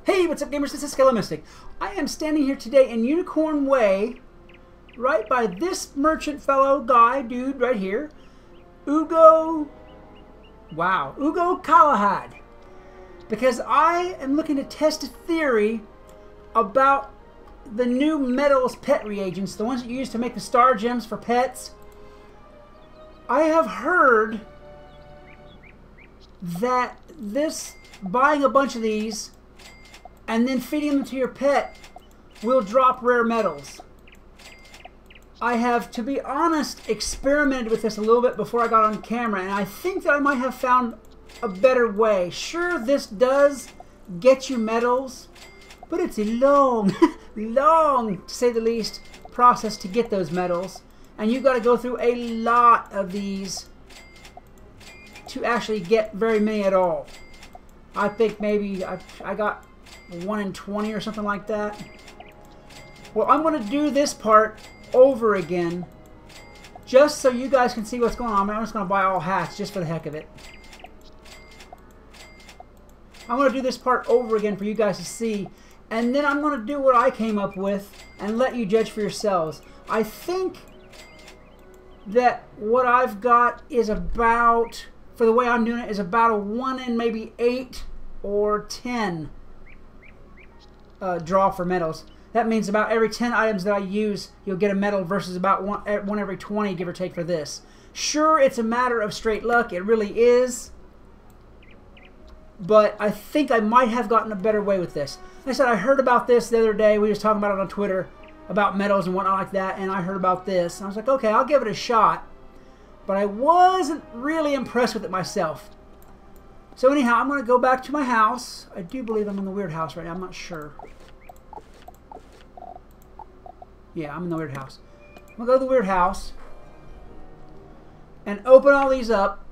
Hey, what's up, gamers? This is Mystic. I am standing here today in Unicorn Way, right by this merchant fellow guy, dude, right here. Ugo Callahan. Because I am looking to test a theory about the new metals pet reagents, the ones that you use to make the star gems for pets. I have heard that buying a bunch of these and then feeding them to your pet will drop rare metals. I have, to be honest, experimented with this a little bit before I got on camera, and I think that I might have found a better way. Sure, this does get you metals, but it's a long, long, to say the least, process to get those metals. And you've got to go through a lot of these to actually get very many at all. I think maybe I got 1 in 20 or something like that. Well, I'm going to do this part over again just so you guys can see what's going on. I'm just going to buy all hats just for the heck of it. I'm going to do this part over again for you guys to see, and then I'm going to do what I came up with and let you judge for yourselves. I think that what I've got is about, for the way I'm doing it, is about a 1 in maybe 8 or 10 draw for metals. That means about every 10 items that I use, you'll get a medal versus about one every 20, give or take, for this. Sure, it's a matter of straight luck. It really is. But I think I might have gotten a better way with this. Like I said, I heard about this the other day. We were just talking about it on Twitter, about metals and whatnot like that, and I heard about this. And I was like, okay, I'll give it a shot. But I wasn't really impressed with it myself. So anyhow, I'm going to go back to my house. I do believe I'm in the weird house right now. I'm not sure. Yeah, I'm in the weird house. I'm going to go to the weird house and open all these up.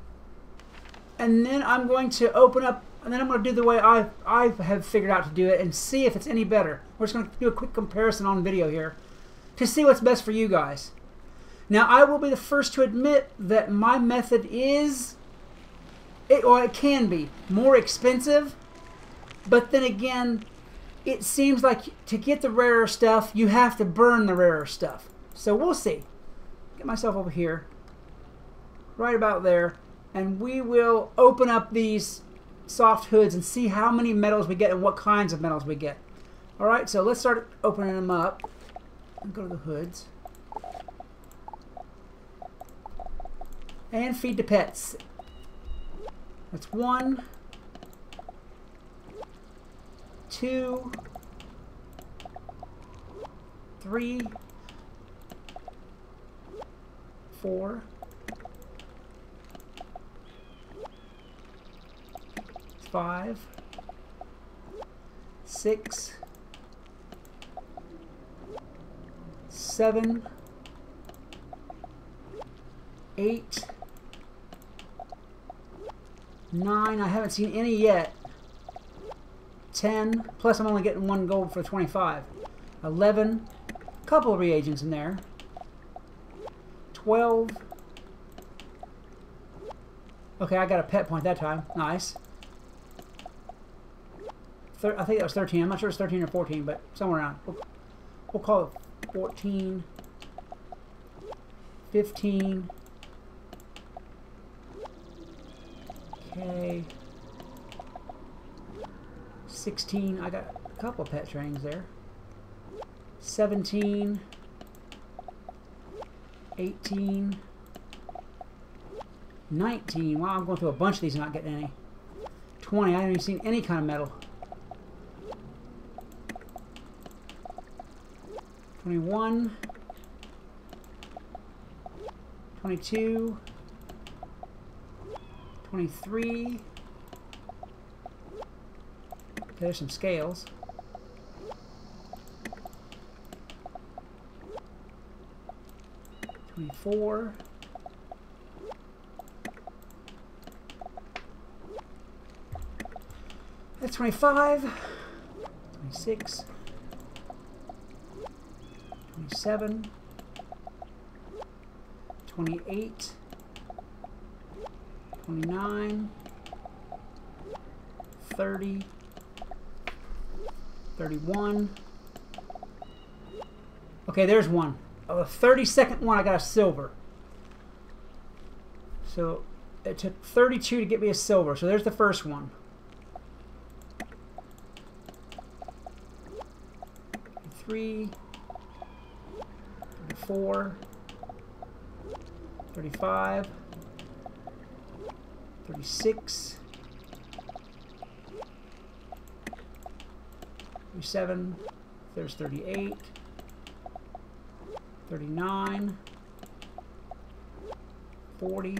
And then I'm going to open up, and then I'm going to do the way I have figured out to do it and see if it's any better. We're just going to do a quick comparison on video here to see what's best for you guys. Now, I will be the first to admit that my method is, it can be, more expensive. But then again, it seems like to get the rarer stuff, you have to burn the rarer stuff. So we'll see. Get myself over here, right about there, and we will open up these soft hoods and see how many metals we get and what kinds of metals we get. Alright, so let's start opening them up. And go to the hoods. And feed the pets. That's 1, 2, 3, 4, 5, 6, 7, 8, 9. I haven't seen any yet. 10. Plus I'm only getting 1 gold for 25. 11. Couple of reagents in there. 12. Okay, I got a pet point that time. Nice. I think that was 13. I'm not sure it's 13 or 14, but somewhere around. We'll call it 14. 15. Okay. 16. I got a couple of pet trains there. 17. 18. 19. Wow, I'm going through a bunch of these and not getting any. 20. I haven't even seen any kind of metal. 21. 22. 23. There's some scales. 24. 25. 26. 27. 28. 29, 30, 31. Okay, there's one. Oh, the 32nd one, I got a silver. So it took 32 to get me a silver. So there's the first one. 33, 34, 35, 36, 37, there's 38, 39, 40,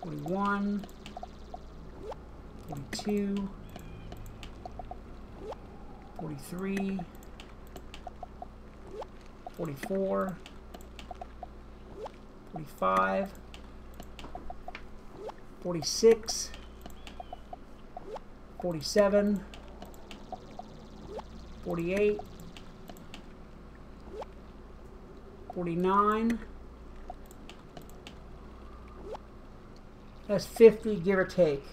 41, 42, 43, 44, 45, 46, 47, 48, 49. That's 50, give or take.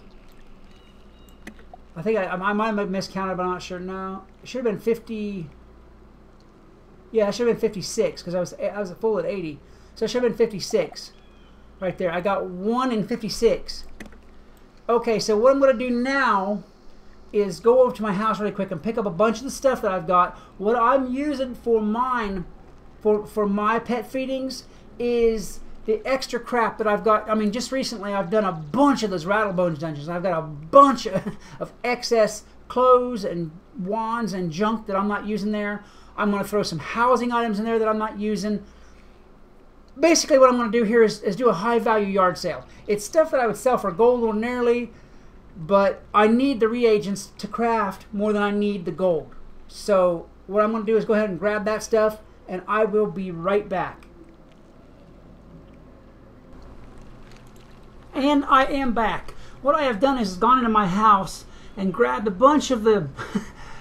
I think I might have miscounted, but I'm not sure. No, it should have been 50. Yeah, it should have been 56 because I was full at 80. So it should have been 56 right there. I got 1 in 56. Okay, so what I'm going to do now is go over to my house really quick and pick up a bunch of the stuff that I've got. What I'm using for mine, for my pet feedings, is the extra crap that I've got. I mean, just recently I've done a bunch of those Rattlebones dungeons. I've got a bunch of excess clothes and wands and junk that I'm not using there. I'm going to throw some housing items in there that I'm not using. Basically what I'm going to do here is do a high value yard sale. It's stuff that I would sell for gold ordinarily, but I need the reagents to craft more than I need the gold. So what I'm going to do is go ahead and grab that stuff, and I will be right back. And I am back. What I have done is gone into my house and grabbed a bunch of the,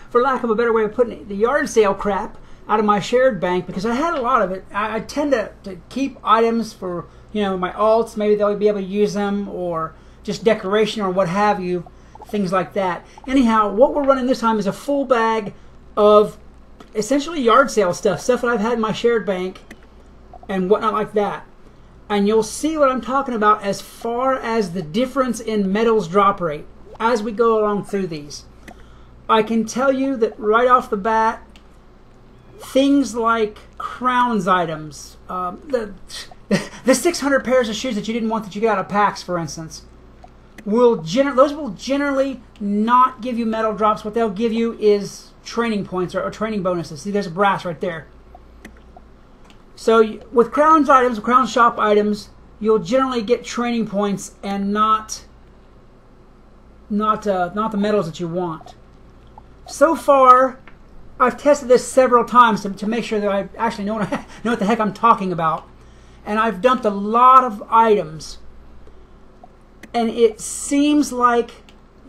for lack of a better way of putting it, the yard sale crap out of my shared bank, because I had a lot of it. I tend to keep items for, you know, my alts. Maybe they'll be able to use them, or just decoration or what have you, things like that. Anyhow, what we're running this time is a full bag of essentially yard sale stuff that I've had in my shared bank and whatnot like that. And you'll see what I'm talking about as far as the difference in metals drop rate as we go along through these. I can tell you that right off the bat, things like crowns items, the 600 pairs of shoes that you didn't want that you got out of packs, for instance, those will generally not give you metal drops. What they'll give you is training points or training bonuses. See, there's a brass right there. So with crowns items, crown shop items, you'll generally get training points and not the metals that you want. So far, I've tested this several times to make sure that I actually know what the heck I'm talking about. And I've dumped a lot of items. And it seems like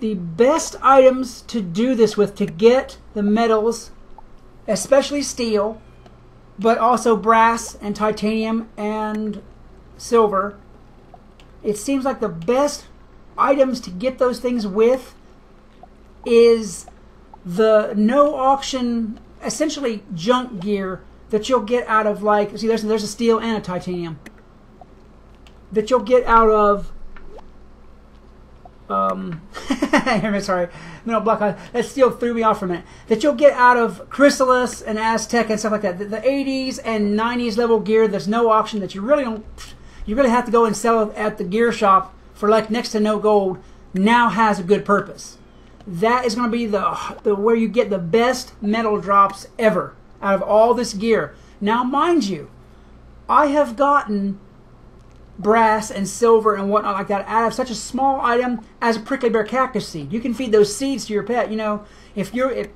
the best items to do this with, to get the metals, especially steel, but also brass and titanium and silver, it seems like the best items to get those things with is the no auction, essentially junk gear that you'll get out of, like, see, there's a steel and a titanium that you'll get out of sorry, no, block. That steel threw me off for a minute. That you'll get out of Chrysalis and Aztec and stuff like that. The 80s and 90s level gear, there's no auction, that you really have to go and sell at the gear shop for like next to no gold, now has a good purpose. That is going to be the where you get the best metal drops ever out of all this gear. Now, mind you, I have gotten brass and silver and whatnot like that out of such a small item as a prickly bear cactus seed. You can feed those seeds to your pet. You know,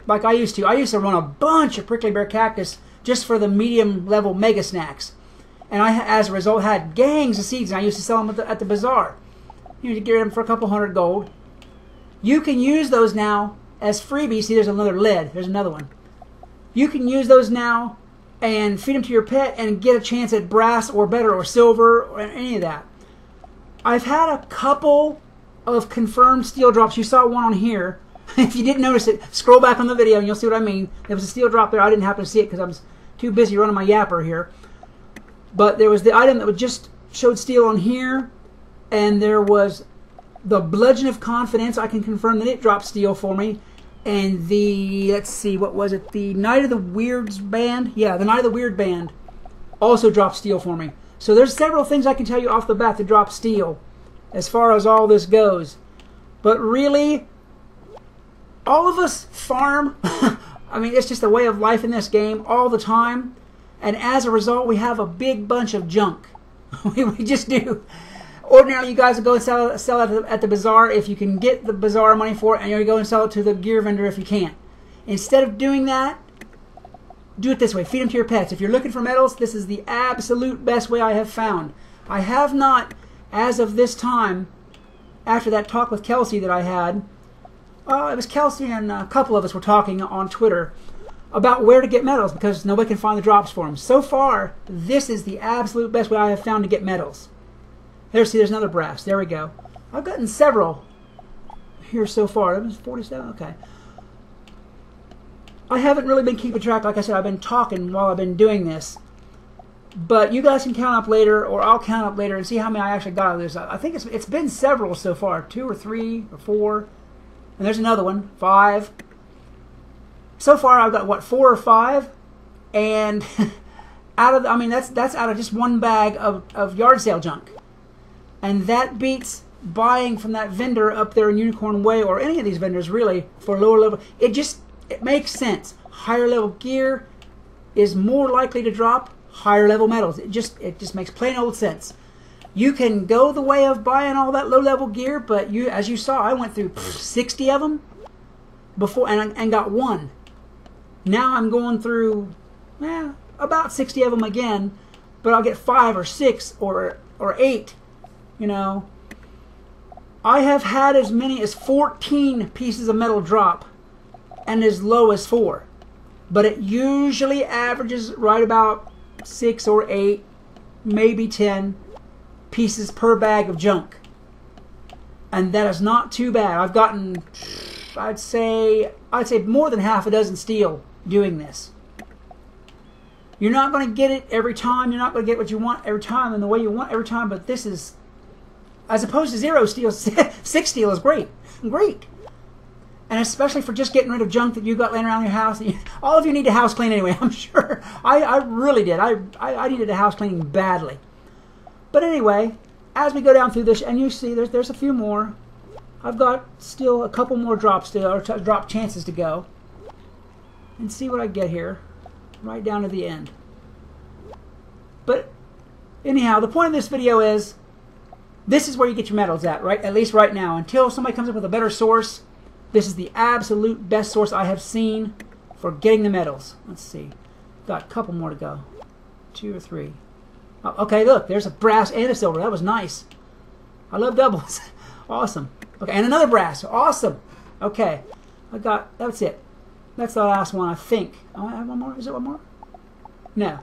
like I used to run a bunch of prickly bear cactus just for the medium level mega snacks, and I, as a result, had gangs of seeds, and I used to sell them at the bazaar. You get them for a couple hundred gold. You can use those now as freebies. See, there's another lead. There's another one. You can use those now and feed them to your pet and get a chance at brass or better or silver or any of that. I've had a couple of confirmed steel drops. You saw one on here. If you didn't notice it, scroll back on the video and you'll see what I mean. There was a steel drop there. I didn't happen to see it because I was too busy running my yapper here. But there was the item that just showed steel on here, and there was the Bludgeon of Confidence. I can confirm that it dropped steel for me. And the, let's see, what was it? The Night of the Weirds band? Yeah, the Night of the Weird band also dropped steel for me. So there's several things I can tell you off the bat to drop steel as far as all this goes. But really, all of us farm. I mean, it's just a way of life in this game all the time. And as a result, we have a big bunch of junk. we just do. Ordinarily, you guys will go and sell it at the bazaar if you can get the bazaar money for it, and you'll go and sell it to the gear vendor if you can't. Instead of doing that, do it this way. Feed them to your pets. If you're looking for medals, this is the absolute best way I have found. I have not, as of this time, after that talk with Kelsey that I had, it was Kelsey and a couple of us were talking on Twitter about where to get medals because nobody can find the drops for them. So far, this is the absolute best way I have found to get medals. There's another brass. There we go. I've gotten several here so far. It was 47. Okay. I haven't really been keeping track. Like I said, I've been talking while I've been doing this. But you guys can count up later, or I'll count up later and see how many I actually got out of this. I think it's been several so far. 2 or 3 or 4. And there's another one. 5. So far, I've got, what, 4 or 5? And out of, I mean, that's out of just one bag of yard sale junk. And that beats buying from that vendor up there in Unicorn Way, or any of these vendors really, for lower level. It makes sense. Higher level gear is more likely to drop higher level metals. It just makes plain old sense. You can go the way of buying all that low level gear, but as you saw, I went through 60 of them before and got one. Now I'm going through about 60 of them again, but I'll get 5 or 6 or 8. You know, I have had as many as 14 pieces of metal drop and as low as 4. But it usually averages right about 6 or 8, maybe 10 pieces per bag of junk. And that is not too bad. I've gotten, I'd say more than half a dozen steel doing this. You're not going to get it every time. You're not going to get what you want every time and the way you want every time, but this is, as opposed to 0 steel, 6 steel is great. Great. And especially for just getting rid of junk that you got laying around your house. All of you need a house clean anyway, I'm sure. I really did. I needed a house cleaning badly. But anyway, as we go down through this, and you see there's a few more. I've got still a couple more drops still, or drop chances to go. And see what I get here. Right down to the end. But anyhow, the point of this video is, this is where you get your medals at, right? At least right now. Until somebody comes up with a better source, this is the absolute best source I have seen for getting the medals. Let's see. Got a couple more to go. 2 or 3. Oh, okay, look. There's a brass and a silver. That was nice. I love doubles. Awesome. Okay, and another brass. Awesome. Okay. That's it. That's the last one, I think. Oh, I have one more? Is it one more? No.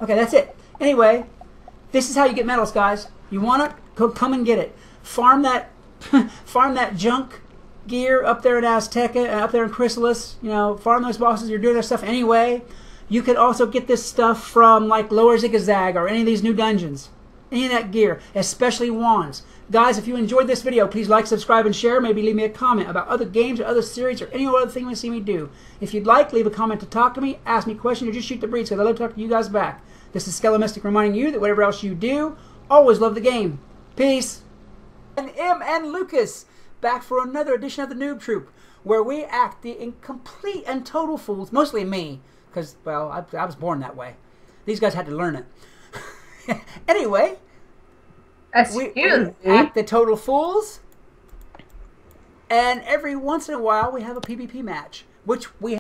Okay, that's it. Anyway, this is how you get medals, guys. You want it? Come and get it. Farm that junk gear up there at Azteca, up there in Chrysalis. You know, farm those bosses. You're doing their stuff anyway. You could also get this stuff from like Lower Zigzag or any of these new dungeons. Any of that gear, especially wands. Guys, if you enjoyed this video, please like, subscribe, and share. Maybe leave me a comment about other games or other series or any other thing you want to see me do. If you'd like, leave a comment to talk to me, ask me questions, or just shoot the breeze, because I love to talk to you guys back. This is Skeleton Mystic reminding you that whatever else you do, always love the game. Peace. And M and Lucas, back for another edition of the Noob Troop, where we act the incomplete and total fools, mostly me, because, well, I was born that way. These guys had to learn it. Anyway, we act the total fools, and every once in a while we have a PvP match, which we